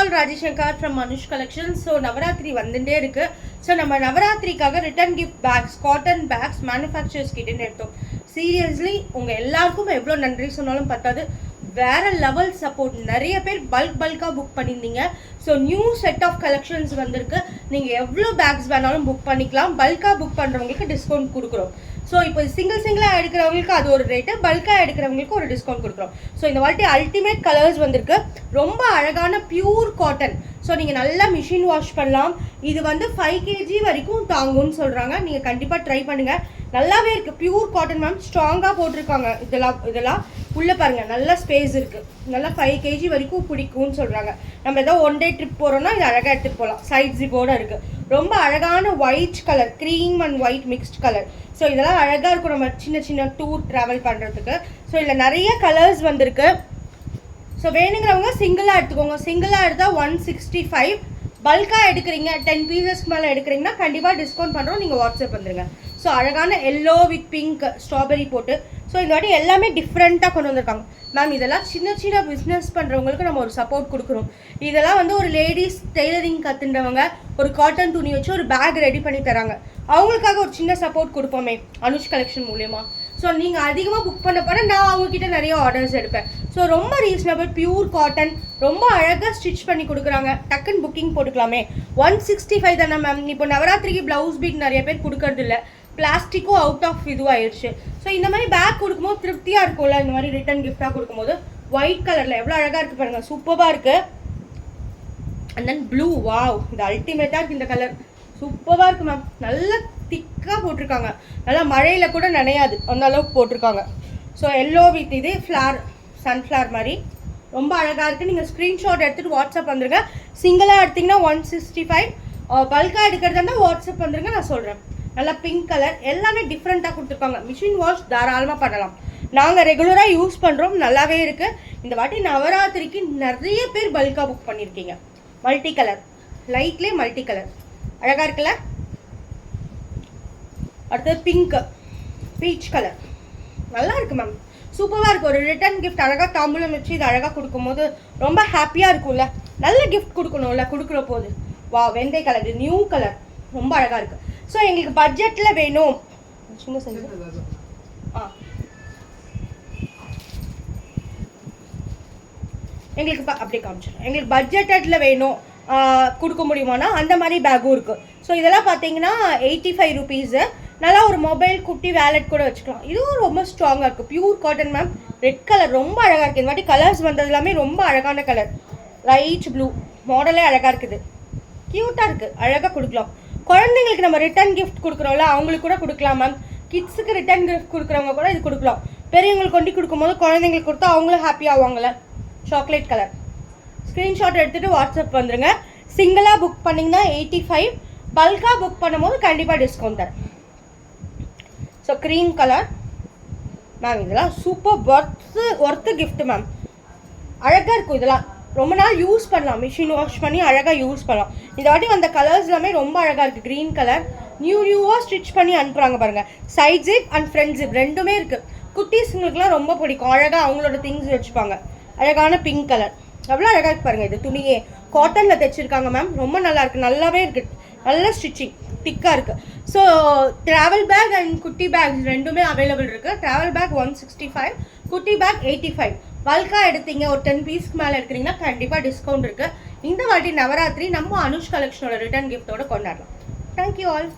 all, Rajishankar from Manush Collection. So Navaratri வந்துட்டே இருக்கு. So நம்ம நவராத்திரிக்காக return gift bags, cotton bags manufacturers கிட்ட எடுத்தோம். சீரியஸ்லி உங்க எல்லாருக்கும் எவ்வளவு நன்றி சொன்னாலும் பத்தாது. வேற லெவல் சப்போர்ட். நிறைய பேர் பல்கா புக் பண்ணியிருந்தீங்க. So new set of collections வந்திருக்கு. நீங்கள் எவ்வளோ பேக்ஸ் வேணாலும் புக் பண்ணிக்கலாம். பல்கா புக் பண்ணுறவங்களுக்கு டிஸ்கவுண்ட் கொடுக்குறோம். ஸோ இப்போ சிங்கிளாக எடுக்கிறவங்களுக்கு அது ஒரு ரேட்டு, பல்காக எடுக்கிறவங்களுக்கு ஒரு டிஸ்கவுண்ட் கொடுக்குறோம். ஸோ இந்த வாட்டி அல்டிமேட் கலர்ஸ் வந்திருக்கு. ரொம்ப அழகான பியூர் காட்டன். ஸோ நீங்கள் நல்லா மிஷின் வாஷ் பண்ணலாம். இது வந்து 5 kg வரைக்கும் தாங்கும்னு சொல்கிறாங்க. நீங்கள் கண்டிப்பாக ட்ரை பண்ணுங்கள். நல்லாவே இருக்குது. பியூர் காட்டன் மேம், ஸ்ட்ராங்காக போட்டிருக்காங்க. இதெல்லாம் உள்ளே பாருங்கள், நல்ல ஸ்பேஸ் இருக்குது. நல்லா 5 kg வரைக்கும் பிடிக்கும்னு சொல்கிறாங்க. நம்ம ஏதோ 1 day ட்ரிப் போகிறோன்னா இது அழகாக எடுத்துகிட்டு போகலாம். சைட் ஜிப்போடு இருக்குது. ரொம்ப அழகான white colour, cream and white mixed colour. So இதெல்லாம் அழகாக இருக்கும் நம்ம சின்ன டூர் ட்ராவல் பண்ணுறதுக்கு. ஸோ இதில் நிறைய கலர்ஸ் வந்திருக்கு. ஸோ வேணுங்கிறவங்க சிங்கிளாக எடுத்துக்கோங்க. சிங்கிளாக எடுத்தால் 165. பல்காக எடுக்கிறீங்க, 10 பீசஸ்க்கு மேலே எடுக்கிறீங்கன்னா கண்டிப்பாக டிஸ்கவுண்ட் பண்ணுறோம். நீங்கள் வாட்ஸ்அப் வந்துடுங்க. ஸோ அழகான எல்லோ வித் பிங்க் ஸ்ட்ராபெரி போட்டு. ஸோ இந்த வாட்டி எல்லாமே டிஃப்ரெண்ட்டாக கொண்டு வந்திருக்காங்க மேம். இதெல்லாம் சின்ன பிஸ்னஸ் பண்ணுறவங்களுக்கு நம்ம ஒரு சப்போர்ட் கொடுக்குறோம். இதெல்லாம் வந்து ஒரு லேடிஸ் டெய்லரிங் கற்றுன்றவங்க ஒரு காட்டன் துணி வச்சு ஒரு பேக் ரெடி பண்ணி தராங்க. அவங்களுக்காக ஒரு சின்ன சப்போர்ட் கொடுப்போமே அனுஷ் கலெக்ஷன் மூலயமா. ஸோ நீங்கள் அதிகமாக புக் பண்ண போனால் நான் அவங்கக்கிட்ட நிறைய ஆர்டர்ஸ் எடுப்பேன். ஸோ ரொம்ப ரீசனபிள், பியூர் காட்டன், ரொம்ப அழகாக ஸ்டிச் பண்ணி கொடுக்குறாங்க. டக்குன்னு புக்கிங் போட்டுக்கலாமே. 165 தானே மேம். இப்போ நவராத்திரிக்கு ப்ளவுஸ் பீட் நிறைய பேர் கொடுக்கறது இல்லை. பிளாஸ்டிக்கும் அவுட் ஆஃப் இதுவாகிடுச்சு. ஸோ இந்த மாதிரி பேக் கொடுக்கும்போது திருப்தியாக இருக்கும்ல. இந்த மாதிரி ரிட்டன் கிஃப்டாக கொடுக்கும்போது ஒயிட் கலரில் எவ்வளோ அழகாக இருக்குது பாருங்கள். சூப்பராக இருக்குது. அண்ட் தென் ப்ளூ, வாவ், இது அல்டிமேட்டாக இருக்குது. இந்த கலர் சூப்பராக இருக்குது மேம். நல்ல திக்காக போட்டிருக்காங்க. நல்லா மழையில் கூட நனையாது அந்த அளவுக்கு போட்டிருக்காங்க. ஸோ எல்லோ வித் இது ஃப்ளார், சன்ஃப்ளவர் மாதிரி ரொம்ப அழகாக இருக்குது. நீங்கள் ஸ்க்ரீன்ஷாட் எடுத்துகிட்டு வாட்ஸ்அப் வந்துருங்க. சிங்கிளாக எடுத்திங்கன்னா 165. பல்காக எடுக்கிறதா இருந்தால் வாட்ஸ்அப் வந்துருங்க, நான் சொல்கிறேன். நல்லா பிங்க் கலர், எல்லாமே டிஃப்ரெண்ட்டாக கொடுத்துருக்காங்க. மிஷின் வாஷ் தாராளமாக பண்ணலாம். நாங்கள் ரெகுலராக யூஸ் பண்ணுறோம். நல்லாவே இருக்குது. இந்த வாட்டி நவராத்திரிக்கு நிறைய பேர் பல்காக புக் பண்ணியிருக்கீங்க. மல்டி கலர், லைட்லேயே மல்டி கலர் அழகாக இருக்குல்ல. அடுத்தது பிங்க், பீச் கலர் நல்லா இருக்குது மேம். சூப்பராக இருக்குது. ஒரு ரிட்டன் கிஃப்ட் அழகாக தாம்பூலம் வச்சு இது அழகாக கொடுக்கும்போது ரொம்ப ஹாப்பியாக இருக்கும்ல. நல்ல கிஃப்ட் கொடுக்கணும்ல கொடுக்குற போது. வா, வெந்தய கலர், நியூ கலர், ரொம்ப அழகாக இருக்குது. ஸோ எங்களுக்கு பட்ஜெட்டில் வேணும். சின்ன சைஸ் எங்களுக்கு அப்படியே காமிச்சிடும். எங்களுக்கு பட்ஜெட்டில் வேணும் கொடுக்க முடியுமானா அந்த மாதிரி பேக்கும் இருக்குது. ஸோ இதெல்லாம் பார்த்தீங்கன்னா 85 rupees. நல்லா ஒரு மொபைல் குட்டி வேலட் கூட வச்சுக்கலாம். இதுவும் ரொம்ப ஸ்ட்ராங்காக இருக்குது. Pure cotton ma'am. Red colour ரொம்ப அழகாக இருக்குது. இந்த மாதிரி கலர்ஸ் வந்தது எல்லாமே ரொம்ப அழகான கலர். லைட் ப்ளூ மாடலே அழகாக இருக்குது. க்யூட்டாக இருக்குது. அழகாக கொடுக்கலாம். குழந்தைங்களுக்கு நம்ம ரிட்டன் கிஃப்ட் கொடுக்குறோம்ல, அவங்களுக்கு கூட கொடுக்கலாம் மேம். கிட்ஸுக்கு ரிட்டன் கிஃப்ட் கொடுக்குறவங்க கூட இது கொடுக்கலாம். பெரியவங்களுக்கு கொண்டு கொடுக்கும்போது குழந்தைங்களுக்கு கொடுத்தா அவங்களும் ஹாப்பி ஆவாங்கள்ல. Chocolate colour. ஸ்க்ரீன்ஷாட் எடுத்துகிட்டு வாட்ஸ்அப் வந்துடுங்க. சிங்கிளாக புக் பண்ணிங்கன்னா 85. பல்காக புக் பண்ணும்போது கண்டிப்பாக டிஸ்கவுண்ட் தரேன். So cream colour ma'am. இதெல்லாம் சூப்பர் ஒர்த்து கிஃப்ட் மேம். அழகாக இருக்கும். இதெல்லாம் ரொம்ப நாள் யூஸ் பண்ணலாம். மிஷின் வாஷ் பண்ணி அழகாக யூஸ் பண்ணலாம். இந்த வாட்டி அந்த கலர்ஸ் எல்லாமே ரொம்ப அழகாக இருக்குது. க்ரீன் கலர் நியூவாக ஸ்டிச் பண்ணி அனுப்புகிறாங்க பாருங்கள். Side zip and front zip ரெண்டுமே இருக்குது. குட்டீஸுங்களுக்குலாம் ரொம்ப பிடிக்கும். அழகாக அவங்களோட திங்ஸ் வச்சுப்பாங்க. அழகான பிங்க் கலர் எவ்வளோ அழகாக இருக்கு பாருங்கள். இது துணியே காட்டனில் தைச்சிருக்காங்க மேம். ரொம்ப நல்லா இருக்குது. நல்லாவே இருக்குது. நல்ல ஸ்டிச்சிங் திக்காக இருக்குது. ஸோ ட்ராவல் பேக் அண்ட் குட்டி பேக் ரெண்டுமே அவைலபிள் இருக்குது. ட்ராவல் பேக் 165, குட்டி பேக் 85. பல்காக எடுத்தீங்க ஒரு 10 பீஸ்க்கு மேலே எடுக்கிறீங்கன்னா கண்டிப்பாக டிஸ்கவுண்ட் இருக்குது. இந்த வாட்டி நவராத்திரி நம்ம அனுஷ் கலெக்ஷனோட ரிட்டர்ன் கிஃப்ட்டோட கொண்டாடலாம். Thank you all.